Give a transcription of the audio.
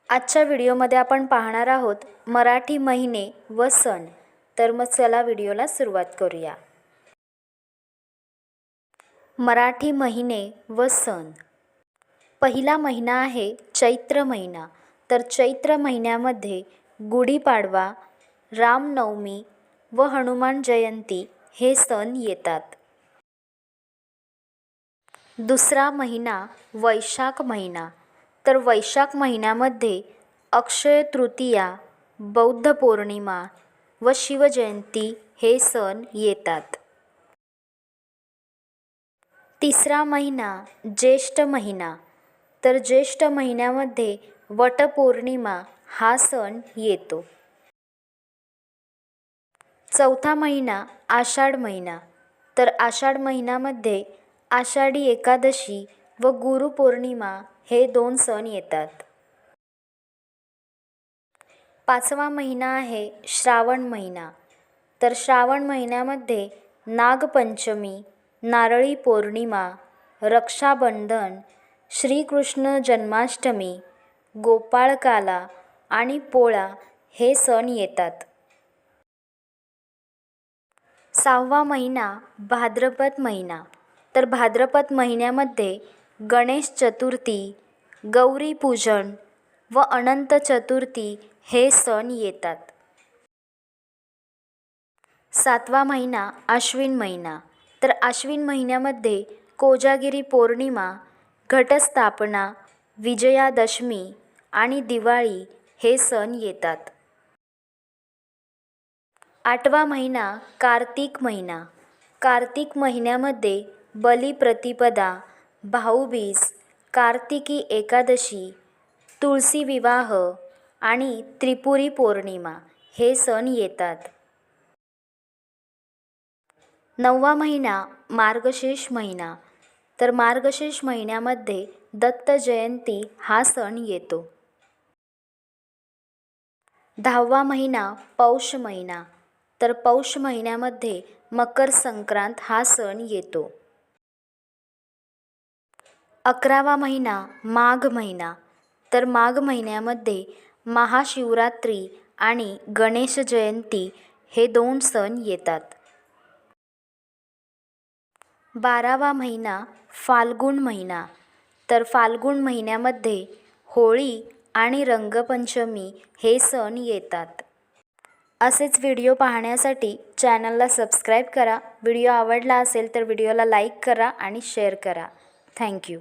आजच्या व्हिडिओमध्ये आपण पाहणार आहोत मराठी महिने व सण. तर मग चला व्हिडिओला सुरुवात करूया. मराठी महिने व सण. पहिला महिना आहे चैत्र महिना. तर चैत्र महिन्यामध्ये गुढीपाडवा, रामनवमी व हनुमान जयंती हे सण येतात. दुसरा महिना वैशाख महिना. तर वैशाख महिन्यामध्ये अक्षय तृतीया, बौद्ध पौर्णिमा व शिवजयंती हे सण येतात. तिसरा महिना ज्येष्ठ महिना. तर ज्येष्ठ महिन्यामध्ये वटपौर्णिमा हा सण येतो. चौथा महिना आषाढ महिना. तर आषाढ महिन्यामध्ये आषाढी एकादशी व गुरुपौर्णिमा हे 2 सण येतात. पाचवा महिना आहे श्रावण महिना. तर श्रावण महिन्यामध्ये नागपंचमी, नारळी पौर्णिमा, रक्षाबंधन, श्रीकृष्ण जन्माष्टमी, गोपाळकाला आणि पोळा हे सण येतात. सहावा महिना भाद्रपद महिना. तर भाद्रपद महिन्यामध्ये गणेश चतुर्थी, गौरी पूजन व अनंत चतुर्थी हे सण येतात. सातवा महिना आश्विन महिना. तर आश्विन महिन्यामध्ये कोजागिरी पौर्णिमा, घटस्थापना, विजयादशमी आणि दिवाळी हे सण येतात. आठवा महिना कार्तिक महिना. कार्तिक महिन्यामध्ये बलिप्रतिपदा, भाऊबीज, कार्तिकी एकादशी, तुळशी विवाह आणि त्रिपुरी पौर्णिमा हे सण येतात. नववा महिना मार्गशीर्ष महिना. तर मार्गशीर्ष महिन्यामध्ये दत्त जयंती हा सण येतो. 10वा महिना पौष महिना. तर पौष महिन्यामध्ये मकर संक्रांत हा सण येतो. 11वा महिना माघ महिना. तर माघ महिन्यामध्ये महाशिवरात्री आणि गणेश जयंती हे 2 सण येतात. 12वा महिना फाल्गुन महिना. तर फाल्गुन महिन्यामध्ये होळी आणि रंगपंचमी हे सण येतात. असेच व्हिडिओ पाहण्यासाठी चॅनलला सबस्क्राईब करा. व्हिडिओ आवडला असेल तर व्हिडिओला लाईक करा आणि शेअर करा. थँक्यू.